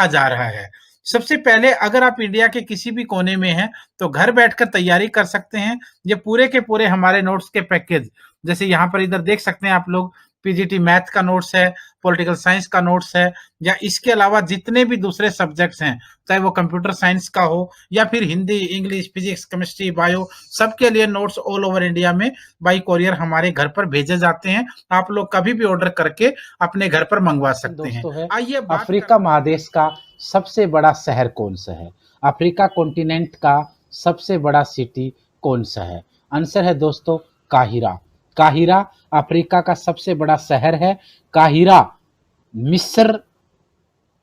कहा जा रहा है। सबसे पहले अगर आप इंडिया के किसी भी कोने में हैं, तो घर बैठकर तैयारी कर सकते हैं। ये पूरे के पूरे हमारे नोट्स के पैकेज, जैसे यहाँ पर इधर देख सकते हैं आप लोग, पीजीटी मैथ का नोट्स है, पॉलिटिकल साइंस का नोट्स है, या इसके अलावा जितने भी दूसरे सब्जेक्ट्स हैं, चाहे वो कंप्यूटर साइंस का हो या फिर Hindi, English, physics, chemistry, bio, सबके लिए नोट्स ऑल ओवर इंडिया में बाई कोरियर हमारे घर पर भेजे जाते हैं। आप लोग कभी भी ऑर्डर करके अपने घर पर मंगवा सकते हैं। दोस्तों है, आइए अफ्रीका महादेश का सबसे बड़ा शहर कौन सा है? अफ्रीका कॉन्टिनेंट का सबसे बड़ा सिटी कौन सा है? आंसर है दोस्तों काहिरा। काहिरा अफ्रीका का सबसे बड़ा शहर है। काहिरा मिस्र,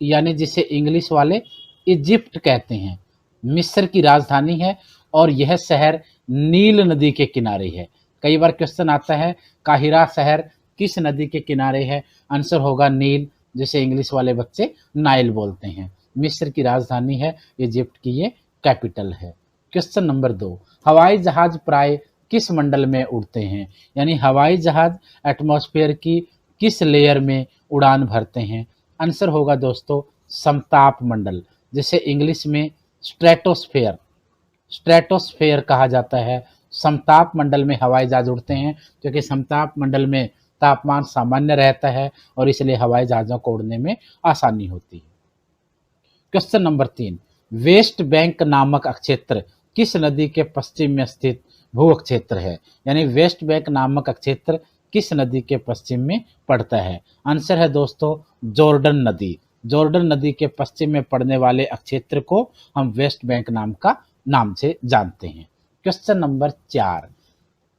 यानी जिसे इंग्लिश वाले इजिप्ट कहते हैं, मिस्र की राजधानी है और यह शहर नील नदी के किनारे है। कई बार क्वेश्चन आता है काहिरा शहर किस नदी के किनारे है? आंसर होगा नील, जिसे इंग्लिश वाले बच्चे नाइल बोलते हैं। मिस्र की राजधानी है, इजिप्ट की ये कैपिटल है। क्वेश्चन नंबर 2, हवाई जहाज प्राय किस मंडल में उड़ते हैं? यानी हवाई जहाज एटमॉस्फेयर की किस लेयर में उड़ान भरते हैं? आंसर होगा दोस्तों समताप मंडल, जिसे इंग्लिश में स्ट्रेटोस्फेयर स्ट्रेटोस्फेयर कहा जाता है। समताप मंडल में हवाई जहाज उड़ते हैं, क्योंकि समताप मंडल में तापमान सामान्य रहता है और इसलिए हवाई जहाज़ों को उड़ने में आसानी होती है। क्वेश्चन नंबर 3, वेस्ट बैंक नामक क्षेत्र किस नदी के पश्चिम में स्थित भू क्षेत्र है? यानी वेस्ट बैंक नामक क्षेत्र किस नदी के पश्चिम में पड़ता है? आंसर है दोस्तों जॉर्डन नदी। जॉर्डन नदी के पश्चिम में पड़ने वाले क्षेत्र को हम वेस्ट बैंक नाम से जानते हैं। क्वेश्चन नंबर 4,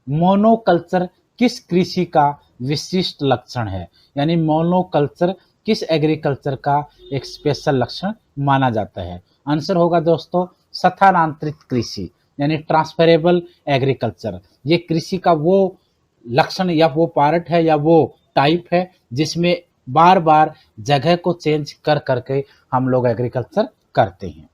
मोनोकल्चर किस कृषि का विशिष्ट लक्षण है? यानी मोनोकल्चर किस एग्रीकल्चर का एक स्पेशल लक्षण माना जाता है? आंसर होगा दोस्तों स्थानांतरित कृषि, यानी ट्रांसफरेबल एग्रीकल्चर। ये कृषि का वो लक्षण या वो पार्ट है या वो टाइप है जिसमें बार बार जगह को चेंज कर करके हम लोग एग्रीकल्चर करते हैं।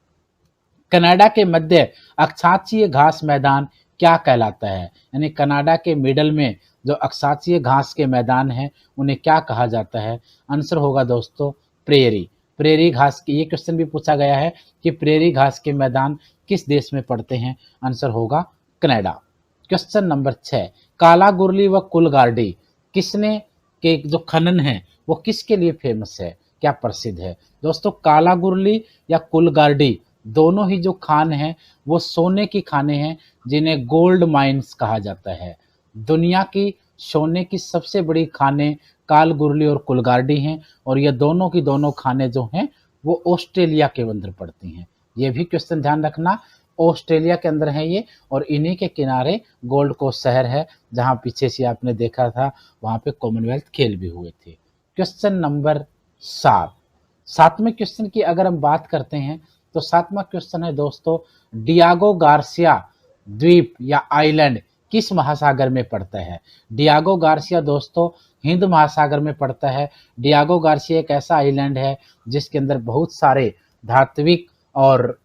कनाडा के मध्य अक्षांशीय घास मैदान क्या कहलाता है? यानी कनाडा के मिडल में जो अक्षांशीय घास के मैदान हैं उन्हें क्या कहा जाता है? आंसर होगा दोस्तों प्रेरी। प्रेरी घास की, ये क्वेश्चन भी पूछा गया है कि प्रेरी घास के मैदान किस देश में पड़ते हैं? आंसर होगा कनाडा। क्वेश्चन नंबर 6, काला गुरली व कुलगार्डी किसने के जो खनन है वो किसके लिए फेमस है, क्या प्रसिद्ध है? दोस्तों काला गुरली या कुलगार्डी दोनों ही जो खान हैं वो सोने की खाने हैं, जिन्हें गोल्ड माइंस कहा जाता है। दुनिया की सोने की सबसे बड़ी खानें कालगुरली और कुलगार्डी हैं और ये दोनों की दोनों खानें जो हैं वो ऑस्ट्रेलिया के अंदर पड़ती हैं। ये भी क्वेश्चन ध्यान रखना, ऑस्ट्रेलिया के अंदर है ये, और इन्हीं के किनारे गोल्ड कोस्ट शहर है, जहाँ पीछे से आपने देखा था वहाँ पे कॉमनवेल्थ खेल भी हुए थे। क्वेश्चन नंबर 7, सातवें क्वेश्चन की अगर हम बात करते हैं तो सातवां क्वेश्चन है दोस्तों डियागो गार्सिया द्वीप या आइलैंड किस महासागर में पड़ता है? डियागो गार्सिया दोस्तों हिंद महासागर में पड़ता है। डियागो गार्सिया एक ऐसा आइलैंड है जिसके अंदर बहुत सारे धात्विक और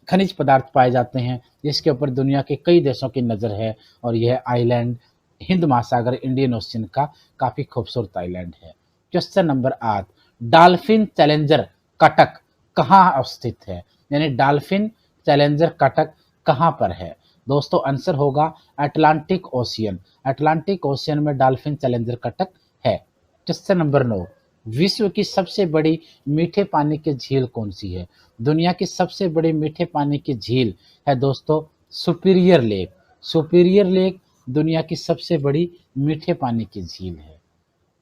खनिज पदार्थ पाए जाते हैं, जिसके ऊपर दुनिया के कई देशों की नज़र है, और यह आइलैंड हिंद महासागर इंडियन ओशन का काफ़ी खूबसूरत आइलैंड है। Question number 8, dolphin challenger Cuttack कहाँ स्थित है? यानी डॉल्फिन चैलेंजर कटक कहाँ पर है? दोस्तों आंसर होगा अटलांटिक ओशियन। अटलांटिक ओशियन में डॉल्फिन चैलेंजर कटक है। क्वेश्चन नंबर 9, विश्व की सबसे बड़ी मीठे पानी की झील कौन सी है? दुनिया की सबसे बड़ी मीठे पानी की झील है दोस्तों सुपीरियर लेक। सुपीरियर लेक दुनिया की सबसे बड़ी मीठे पानी की झील है।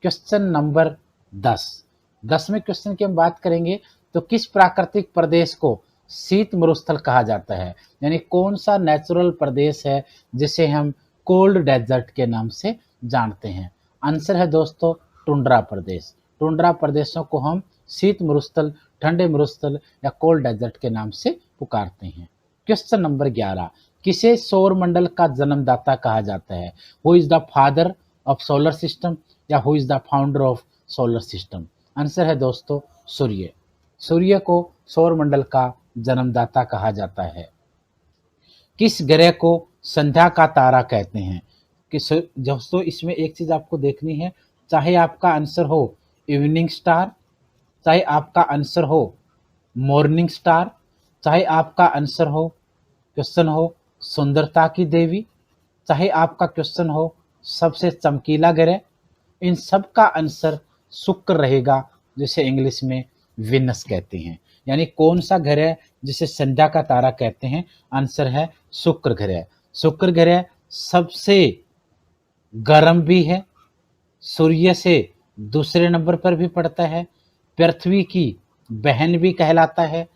क्वेश्चन नंबर 10, 10वें क्वेश्चन की हम बात करेंगे तो किस प्राकृतिक प्रदेश को शीत मरुस्थल कहा जाता है? यानी कौन सा नेचुरल प्रदेश है जिसे हम कोल्ड डेजर्ट के नाम से जानते हैं? आंसर है दोस्तों टुंड्रा प्रदेश। टुंड्रा प्रदेशों को हम शीत मरुस्थल, ठंडे मरुस्थल या कोल्ड डेजर्ट के नाम से पुकारते हैं। क्वेश्चन नंबर 11, किसे सौर मंडल का जन्मदाता कहा जाता है? Who is the father of solar system या who is the founder of solar system? Answer है दोस्तों सूर्य। सूर्य को सौर मंडल का जन्मदाता कहा जाता है। किस ग्रह को संध्या का तारा कहते हैं? दोस्तों इसमें एक चीज आपको देखनी है, चाहे आपका आंसर हो इवनिंग स्टार, चाहे आपका आंसर हो मॉर्निंग स्टार, चाहे आपका आंसर हो क्वेश्चन हो सुंदरता की देवी, चाहे आपका क्वेश्चन हो सबसे चमकीला ग्रह, इन सब का आंसर शुक्र रहेगा, जिसे इंग्लिश में विनस कहते हैं। यानी कौन सा ग्रह जिसे संध्या का तारा कहते हैं, आंसर है शुक्र ग्रह। शुक्र ग्रह सबसे गर्म भी है, सूर्य से दूसरे नंबर पर भी पड़ता है, पृथ्वी की बहन भी कहलाता है,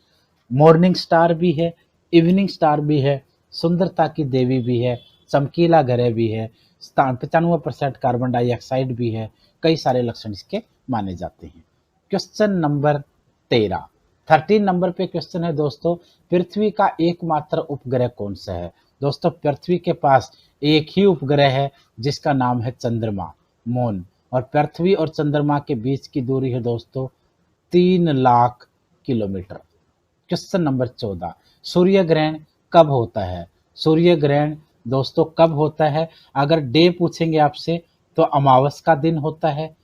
मॉर्निंग स्टार भी है, इवनिंग स्टार भी है, सुंदरता की देवी भी है, चमकीला ग्रह भी है, 95% कार्बन डाइऑक्साइड भी है, कई सारे लक्षण इसके माने जाते हैं। क्वेश्चन नंबर 13 नंबर पे क्वेश्चन है दोस्तों, पृथ्वी का एकमात्र उपग्रह कौन सा है। दोस्तों पृथ्वी के पास एक ही उपग्रह है जिसका नाम है चंद्रमा, मून, और पृथ्वी और चंद्रमा के बीच की दूरी है दोस्तों 3 लाख किलोमीटर। क्वेश्चन नंबर 14, सूर्य ग्रहण कब होता है। सूर्य ग्रहण दोस्तों कब होता है, अगर डे पूछेंगे आपसे तो अमावस का दिन होता है,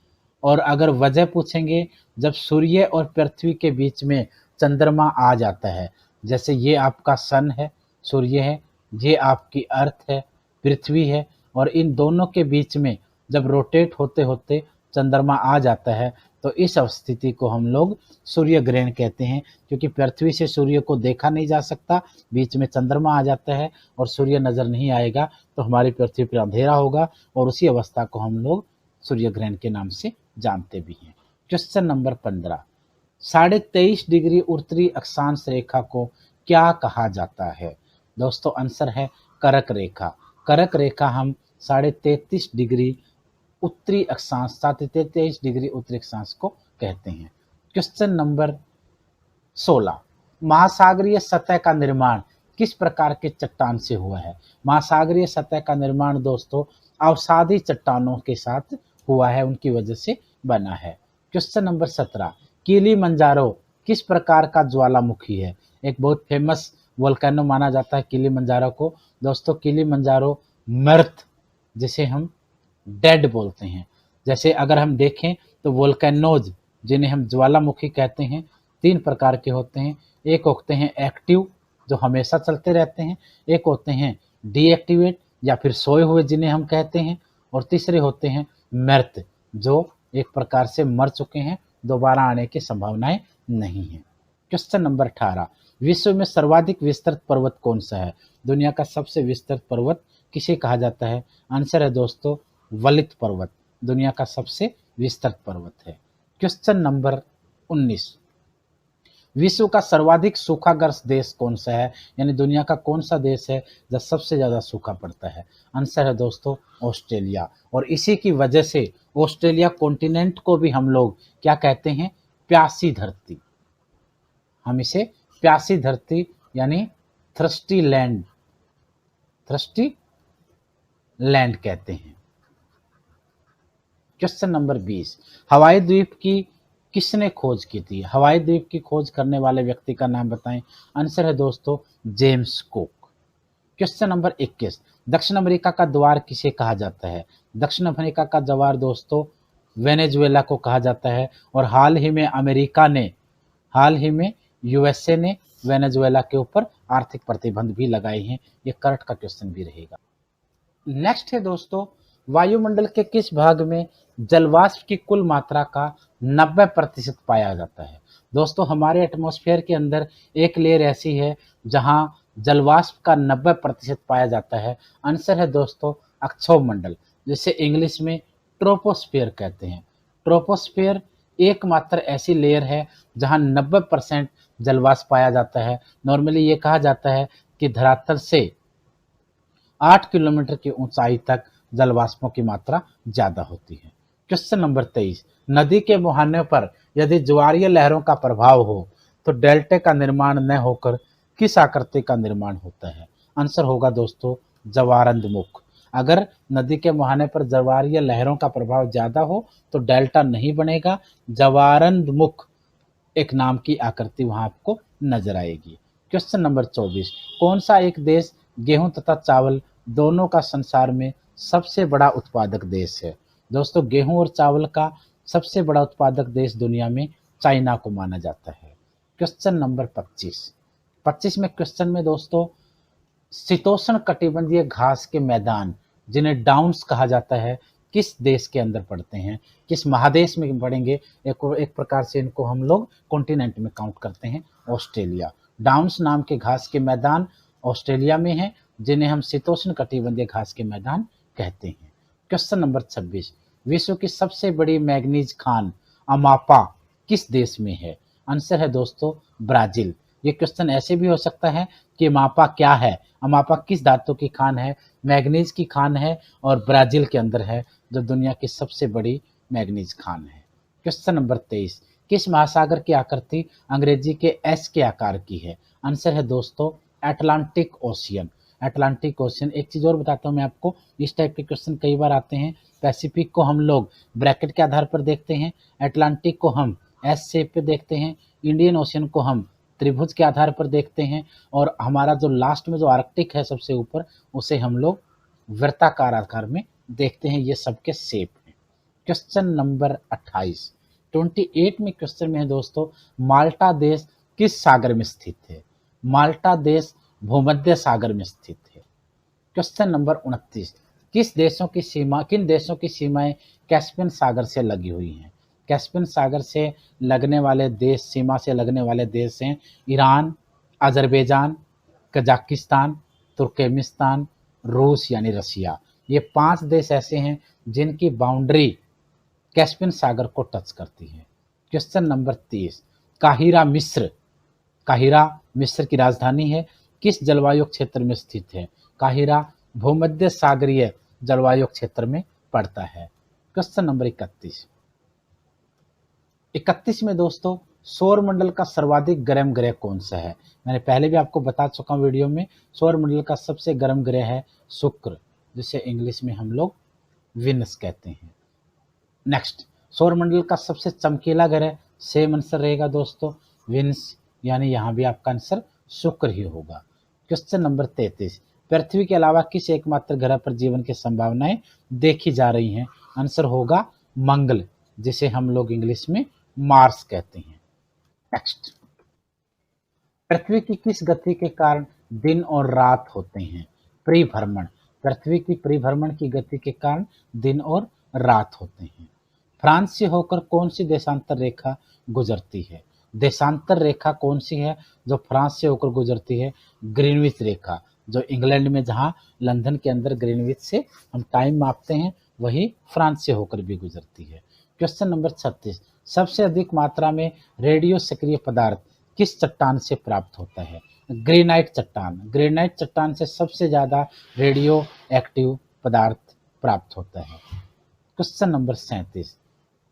और अगर वजह पूछेंगे जब सूर्य और पृथ्वी के बीच में चंद्रमा आ जाता है। जैसे ये आपका सन है, सूर्य है, ये आपकी अर्थ है, पृथ्वी है, और इन दोनों के बीच में जब रोटेट होते होते चंद्रमा आ जाता है तो इस स्थिति को हम लोग सूर्य ग्रहण कहते हैं, क्योंकि पृथ्वी से सूर्य को देखा नहीं जा सकता, बीच में चंद्रमा आ जाता है और सूर्य नजर नहीं आएगा तो हमारी पृथ्वी पर अंधेरा होगा, और उसी अवस्था को हम लोग सूर्य ग्रहण के नाम से जानते भी हैं। क्वेश्चन नंबर 15, 23.5 डिग्री उत्तरी अक्षांश रेखा को क्या कहा जाता है। दोस्तों आंसर है कर्क रेखा। कर्क रेखा हम 33.5 डिग्री उत्तरी अक्षांश 33.5 डिग्री उत्तरी अक्षांश को कहते हैं। क्वेश्चन नंबर 16, महासागरीय सतह का निर्माण किस प्रकार के चट्टान से हुआ है। महासागरीय सतह का निर्माण दोस्तों अवसादी चट्टानों के साथ हुआ है, उनकी वजह से बना है। क्वेश्चन नंबर 17, किलिमंजारो किस प्रकार का ज्वालामुखी है। एक बहुत फेमस वोल्केनो माना जाता है किलिमंजारो को। दोस्तों किलिमंजारो मृत, जिसे हम डेड बोलते हैं। जैसे अगर हम देखें तो वोल्केनोज जिन्हें हम ज्वालामुखी कहते हैं 3 प्रकार के होते हैं। एक होते हैं एक्टिव जो हमेशा चलते रहते हैं, एक होते हैं डीएक्टिवेट या फिर सोए हुए जिन्हें हम कहते हैं, और तीसरे होते हैं मृत जो एक प्रकार से मर चुके हैं, दोबारा आने की संभावनाएं नहीं है। क्वेश्चन नंबर 18, विश्व में सर्वाधिक विस्तृत पर्वत कौन सा है। दुनिया का सबसे विस्तृत पर्वत किसे कहा जाता है। आंसर है दोस्तों वलित पर्वत, दुनिया का सबसे विस्तृत पर्वत है। क्वेश्चन नंबर 19, विश्व का सर्वाधिक सूखाग्रस्त देश कौन सा है, यानी दुनिया का कौन सा देश है जहाँ सबसे ज्यादा सूखा पड़ता है। आंसर है दोस्तों ऑस्ट्रेलिया, और इसी की वजह से ऑस्ट्रेलिया कॉन्टिनेंट को भी हम लोग क्या कहते हैं, प्यासी धरती। हम इसे प्यासी धरती यानी थ्रस्टी लैंड कहते हैं। क्वेश्चन नंबर 20, हवाई द्वीप की किसने खोज की थी। हवाई द्वीप की खोज करने वाले व्यक्ति का नाम बताएं। आंसर है दोस्तों जेम्स कुक। क्वेश्चन नंबर 21, दक्षिण अमेरिका का द्वार किसे कहा जाता है। दक्षिण अमेरिका का द्वार दोस्तों वेनेजुएला को कहा जाता है, और हाल ही में यूएसए ने वेनेजुएला के ऊपर आर्थिक प्रतिबंध भी लगाए हैं। ये करंट का क्वेश्चन भी रहेगा। नेक्स्ट है दोस्तों, वायुमंडल के किस भाग में जलवाष्प की कुल मात्रा का 90% पाया जाता है। दोस्तों हमारे एटमॉस्फेयर के अंदर एक लेयर ऐसी है जहां जलवाष्प का 90% पाया जाता है। आंसर है दोस्तों अक्षोभ मंडल, जिसे इंग्लिश में ट्रोपोस्फेयर कहते हैं। ट्रोपोस्फेयर एकमात्र ऐसी लेयर है जहां 90% जलवाष्प पाया जाता है। नॉर्मली ये कहा जाता है कि धरातल से 8 किलोमीटर की ऊंचाई तक जलवाष्पों की मात्रा ज्यादा होती है। क्वेश्चन नंबर 23, नदी के मुहाने पर यदि ज्वारीय लहरों का प्रभाव हो तो डेल्टे का निर्माण न होकर किस आकृति का निर्माण होता है। आंसर होगा दोस्तों ज्वारंदमुख। अगर नदी के मुहाने पर ज्वारीय लहरों का प्रभाव ज्यादा हो तो डेल्टा नहीं बनेगा, ज्वारंदमुख एक नाम की आकृति वहां आपको नजर आएगी। क्वेश्चन नंबर 24, कौन सा एक देश गेहूं तथा चावल दोनों का संसार में सबसे बड़ा उत्पादक देश है। दोस्तों गेहूं और चावल का सबसे बड़ा उत्पादक देश दुनिया में चाइना को माना जाता है। Question number 25। 25 में क्वेश्चन में दोस्तों, शीतोष्ण कटिबंधीय घास के मैदान जिन्हें डाउन्स कहा जाता है, किस देश के अंदर पड़ते हैं, किस महादेश में पड़ेंगे? एक प्रकार से इनको हम लोग कॉन्टिनेंट में काउंट करते हैं, ऑस्ट्रेलिया। डाउन्स नाम के घास के मैदान ऑस्ट्रेलिया में हैं, जिन्हें हम शीतोष्ण कटिबंधीय घास के मैदान कहते हैं। Question number 26। विश्व की सबसे बड़ी मैग्नीज खान अमापा किस देश में है? आंसर है दोस्तों ब्राजील। ये क्वेश्चन ऐसे भी हो सकता है कि अमापा क्या है, अमापा किस धातु की खान है? मैग्नीज की खान है और ब्राजील के अंदर है, जो दुनिया की सबसे बड़ी मैग्नीज खान है। Question number 23। किस महासागर की आकृति अंग्रेजी के एस के आकार की है? आंसर है दोस्तों अटलांटिक ओशियन। Atlantic ocean. एक चीज और बताता हूँ मैं आपको, इस टाइप के क्वेश्चन कई बार आते हैं। पैसिफिक को हम लोग ब्रैकेट के आधार पर देखते हैं, अटलांटिक को हम एस शेप पे देखते हैं, इंडियन ओशियन को हम त्रिभुज के आधार पर देखते हैं, और हमारा जो लास्ट में जो आर्कटिक है सबसे ऊपर, उसे हम लोग वृत्ताकार आकार में देखते हैं। ये सबके शेप है। Question number 28। 28 में क्वेश्चन में है दोस्तों, माल्टा देश किस सागर में स्थित है? माल्टा देश भूमध्य सागर में स्थित है। Question number 29। किन देशों की सीमाएं कैस्पियन सागर से लगी हुई हैं? कैस्पियन सागर से लगने वाले देश, सीमा से लगने वाले देश हैं ईरान, अजरबैजान, कजाकिस्तान, तुर्कमेनिस्तान, रूस यानी रसिया। ये 5 देश ऐसे हैं जिनकी बाउंड्री कैस्पियन सागर को टच करती है। Question number 30। काहिरा मिस्र की राजधानी है, किस जलवायु क्षेत्र में स्थित है? काहिरा भूमध्य सागरीय जलवायु क्षेत्र में पड़ता है। Question number 31। 31 में दोस्तों, सौर मंडल का सर्वाधिक गर्म ग्रह कौन सा है? मैंने पहले भी आपको बता चुका हूं वीडियो में, सौर मंडल का सबसे गर्म ग्रह है शुक्र, जिसे इंग्लिश में हम लोग विनस कहते हैं। नेक्स्ट, सौर मंडल का सबसे चमकीला ग्रह, सेम आंसर रहेगा दोस्तों विनस, यानी यहां भी आपका आंसर शुक्र ही होगा। Question number 33। पृथ्वी के अलावा किस एकमात्र ग्रह पर जीवन की संभावनाएं देखी जा रही हैं? आंसर होगा मंगल, जिसे हम लोग इंग्लिश में मार्स कहते हैं। नेक्स्ट, पृथ्वी की किस गति के कारण दिन और रात होते हैं? परिभ्रमण। पृथ्वी की परिभ्रमण की गति के कारण दिन और रात होते हैं। फ्रांस से होकर कौन सी देशांतर रेखा गुजरती है? देशांतर रेखा कौन सी है जो फ्रांस से होकर गुजरती है? ग्रीनविच रेखा, जो इंग्लैंड में, जहां लंदन के अंदर ग्रीनविच से हम टाइम मापते हैं, वही फ्रांस से होकर भी गुजरती है। Question number 36। सबसे अधिक मात्रा में रेडियो सक्रिय पदार्थ किस चट्टान से प्राप्त होता है? ग्रेनाइट चट्टान। ग्रेनाइट चट्टान से सबसे ज्यादा रेडियो एक्टिव पदार्थ प्राप्त होता है। Question number 37।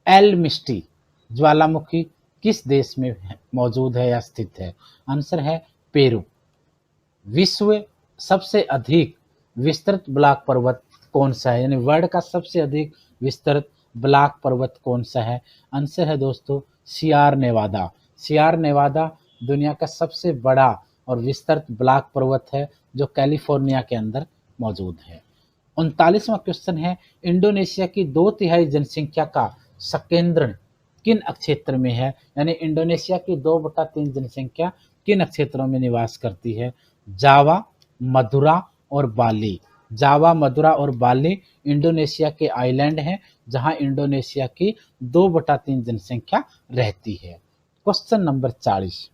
एल मिस्टी ज्वालामुखी किस देश में मौजूद है या स्थित है? आंसर है पेरू। विश्व सबसे अधिक विस्तृत ब्लॉक पर्वत कौन सा है, यानी वर्ल्ड का सबसे अधिक विस्तृत ब्लॉक पर्वत कौन सा है? आंसर है दोस्तों सियार नेवादा। सियार नेवादा दुनिया का सबसे बड़ा और विस्तृत ब्लॉक पर्वत है, जो कैलिफोर्निया के अंदर मौजूद है। 39वां क्वेश्चन है, इंडोनेशिया की 2/3 जनसंख्या का संकेंद्रण किन क्षेत्र में है? यानी इंडोनेशिया की 2/3 जनसंख्या किन क्षेत्रों में निवास करती है? जावा, मदुरा और बाली। जावा, मदुरा और बाली इंडोनेशिया के आइलैंड हैं, जहां इंडोनेशिया की 2/3 जनसंख्या रहती है। क्वेश्चन नंबर 40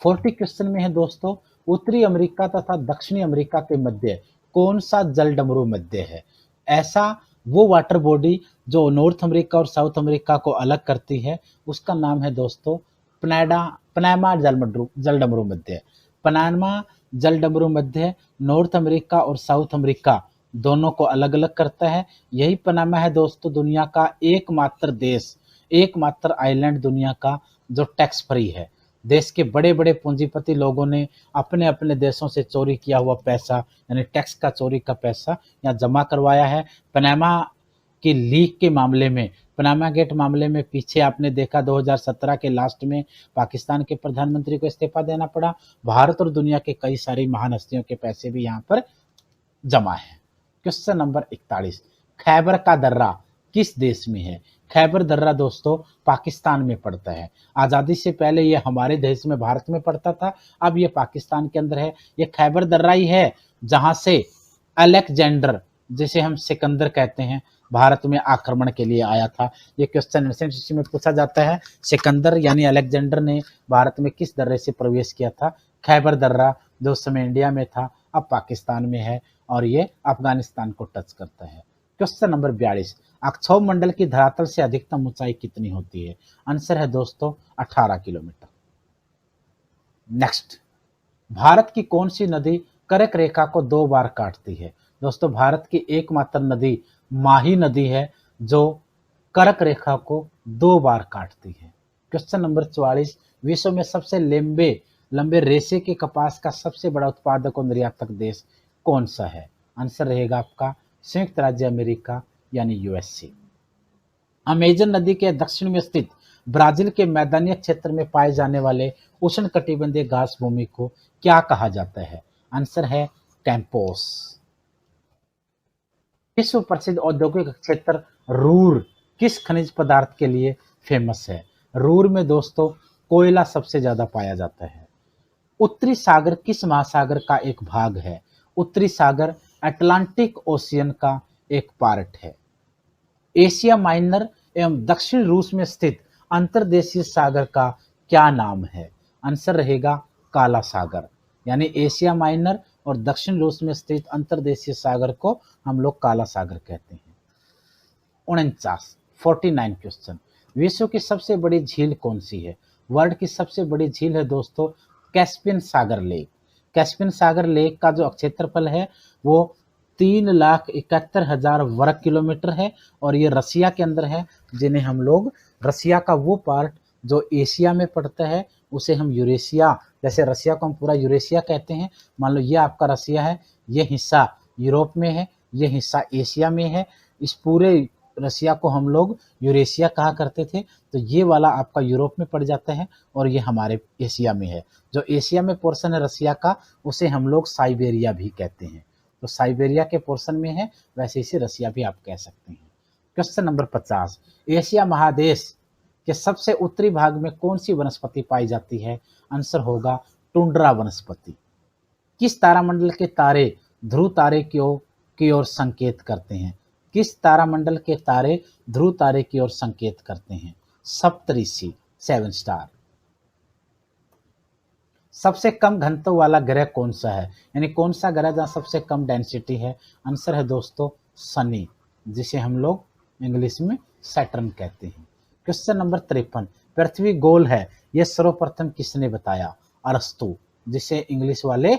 क्वेश्चन में है दोस्तों, उत्तरी अमेरिका तथा दक्षिणी अमेरिका के मध्य कौन सा जलडमरू मध्य है? ऐसा वो वाटर बॉडी जो नॉर्थ अमेरिका और साउथ अमेरिका को अलग करती है, उसका नाम है दोस्तों पनामा जलडमरू मध्य। पनामा जलडमरू मध्य नॉर्थ अमेरिका और साउथ अमेरिका दोनों को अलग अलग करता है। यही पनामा है दोस्तों दुनिया का एकमात्र देश, एकमात्र आइलैंड दुनिया का जो टैक्स फ्री है। देश के बड़े बड़े पूंजीपति लोगों ने अपने अपने देशों से चोरी किया हुआ पैसा, यानी टैक्स का चोरी का पैसा यहाँ जमा करवाया है। पनामा की लीक के मामले में, पनामा गेट मामले में पीछे आपने देखा 2017 के लास्ट में पाकिस्तान के प्रधानमंत्री को इस्तीफा देना पड़ा। भारत और दुनिया के कई सारी महान हस्तियों के पैसे भी यहाँ पर जमा है। क्वेश्चन नंबर 41 खैबर का दर्रा किस देश में है? खैबर दर्रा दोस्तों पाकिस्तान में पड़ता है। आज़ादी से पहले ये हमारे देश में भारत में पड़ता था, अब ये पाकिस्तान के अंदर है। ये खैबर दर्रा ही है जहाँ से अलेक्जेंडर, जिसे हम सिकंदर कहते हैं, भारत में आक्रमण के लिए आया था। ये क्वेश्चन एसएससी में पूछा जाता है, सिकंदर यानी अलेक्जेंडर ने भारत में किस दर्रे से प्रवेश किया था? खैबर दर्रा, जो उस समय इंडिया में था, अब पाकिस्तान में है और ये अफगानिस्तान को टच करता है। क्वेश्चन नंबर 42, अक्षौभ मंडल की धरातल से अधिकतम ऊंचाई कितनी होती है? आंसर है दोस्तों 18 किलोमीटर। नेक्स्ट, भारत की कौन सी नदी कर्क रेखा को 2 बार काटती है? दोस्तों भारत की एकमात्र नदी माही नदी है जो कर्क रेखा को 2 बार काटती है। क्वेश्चन नंबर 44, विश्व में सबसे लंबे रेशे के कपास का सबसे बड़ा उत्पादक और निर्यातक देश कौन सा है? आंसर रहेगा आपका संयुक्त राज्य अमेरिका यानी यूएसए। अमेजन नदी के दक्षिण में स्थित ब्राजील के मैदानी क्षेत्र में पाए जाने वाले उष्णकटिबंधीय घास भूमि को क्या कहा जाता है? आंसर है कैंपोस। विश्व प्रसिद्ध औद्योगिक क्षेत्र रूर किस खनिज पदार्थ के लिए फेमस है? रूर में दोस्तों कोयला सबसे ज्यादा पाया जाता है। उत्तरी सागर किस महासागर का एक भाग है? उत्तरी सागर अटलांटिक ओशियन का एक पार्ट है। एशिया माइनर एवं दक्षिण रूस में स्थित अंतर्देशीय सागर का क्या नाम है? आंसर रहेगा काला सागर। यानी एशिया माइनर और दक्षिण रूस में स्थित अंतर्देशीय सागर को हम लोग काला सागर कहते हैं। 49 क्वेश्चन, विश्व की सबसे बड़ी झील कौन सी है? वर्ल्ड की सबसे बड़ी झील है दोस्तों कैस्पियन सागर लेक। कैस्पियन सागर लेक का जो क्षेत्रफल है वो 3,71,000 वर्ग किलोमीटर है और ये रसिया के अंदर है, जिन्हें हम लोग रसिया का वो पार्ट जो एशिया में पड़ता है उसे हम यूरेशिया, जैसे रसिया को हम पूरा यूरेशिया कहते हैं, मान लो ये आपका रसिया है, ये हिस्सा यूरोप में है, ये हिस्सा एशिया में है, इस पूरे रसिया को हम लोग यूरेशिया कहा करते थे, तो ये वाला आपका यूरोप में पड़ जाता है और ये हमारे एशिया में है। जो एशिया में पोर्शन है रसिया का उसे हम लोग साइबेरिया भी कहते हैं, तो साइबेरिया के पोर्शन में है, वैसे इसे रसिया भी आप कह सकते हैं। क्वेश्चन नंबर 50, एशिया महादेश के सबसे उत्तरी भाग में कौन सी वनस्पति पाई जाती है? आंसर होगा टुंड्रा वनस्पति। किस तारामंडल के तारे ध्रुव तारे की ओर संकेत करते हैं? किस तारामंडल के तारे ध्रुव तारे की ओर संकेत करते हैं? सप्तऋषि, 7 स्टार। सबसे कम घनत्व वाला ग्रह कौन सा है? यानी कौन सा ग्रह जहाँ सबसे कम डेंसिटी है? आंसर है दोस्तों शनि, जिसे हम लोग इंग्लिश में सैटर्न कहते हैं। क्वेश्चन नंबर 53, पृथ्वी गोल है यह सर्वप्रथम किसने बताया? अरस्तु, जिसे इंग्लिश वाले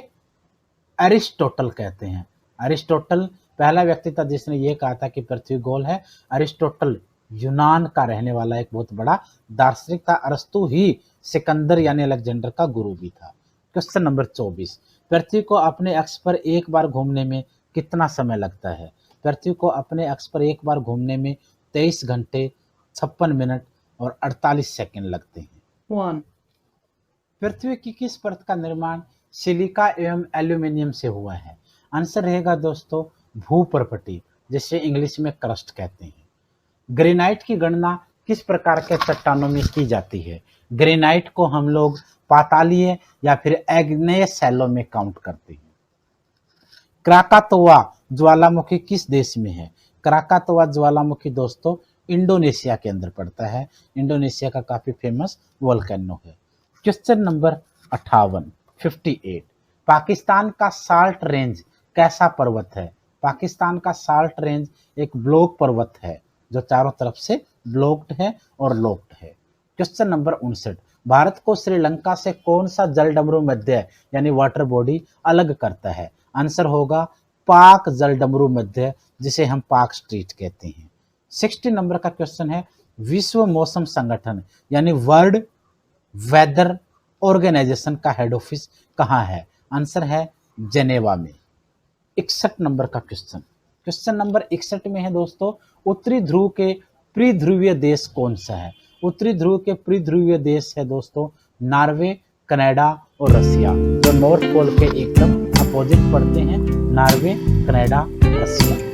अरिस्टोटल कहते हैं। अरिस्टोटल पहला व्यक्ति था जिसने ये कहा था कि पृथ्वी गोल है। अरिस्टोटल यूनान का रहने वाला एक बहुत बड़ा दार्शनिक था। अरस्तु ही सिकंदर यानी अलेक्जेंडर का गुरु भी था। क्वेश्चन नंबर 24, पृथ्वी को अपने अक्ष पर एक बार घूमने में कितना समय लगता है? पृथ्वी को अपने अक्ष पर एक बार घूमने में 23 घंटे 56 मिनट और 48 सेकंड लगते हैं। पृथ्वी की किस परत का निर्माण सिलिका एवं एल्यूमिनियम से हुआ है? आंसर रहेगा दोस्तों भूपर्पटी, जिसे इंग्लिश में क्रस्ट कहते हैं। ग्रेनाइट की गणना किस प्रकार के चट्टानों में की जाती है? ग्रेनाइट को हम लोग पातालीय या फिर एग्नेयस शैलों में काउंट करते हैं। क्राकातोआ ज्वालामुखी किस देश में है? क्राकातोआ ज्वालामुखी दोस्तों इंडोनेशिया के अंदर पड़ता है। इंडोनेशिया का काफी फेमस वोल्केनो है। क्वेश्चन नंबर 58 पाकिस्तान का साल्ट रेंज कैसा पर्वत है? पाकिस्तान का साल्ट रेंज एक ब्लॉक पर्वत है जो चारों तरफ से ब्लॉक्ड है और लॉक्ड है। क्वेश्चन नंबर 59, भारत को श्रीलंका से कौन सा जलडमरू मध्य यानी वाटर बॉडी अलग करता है? आंसर होगा पाक जलडमरू मध्य, जिसे हम पाक स्ट्रीट कहते हैं। 60 नंबर का क्वेश्चन है, विश्व मौसम संगठन यानी वर्ल्ड वेदर ऑर्गेनाइजेशन का हेड ऑफिस कहाँ है? आंसर है जेनेवा में। 61 नंबर का क्वेश्चन नंबर 61 में है दोस्तों, उत्तरी ध्रुव के परिध्रुवीय देश कौन सा है? उत्तरी ध्रुव के परिध्रुवीय देश है दोस्तों नॉर्वे, कनाडा और रसिया, जो नॉर्थ पोल के एकदम अपोजिट पड़ते हैं। नॉर्वे, कनाडा, रसिया।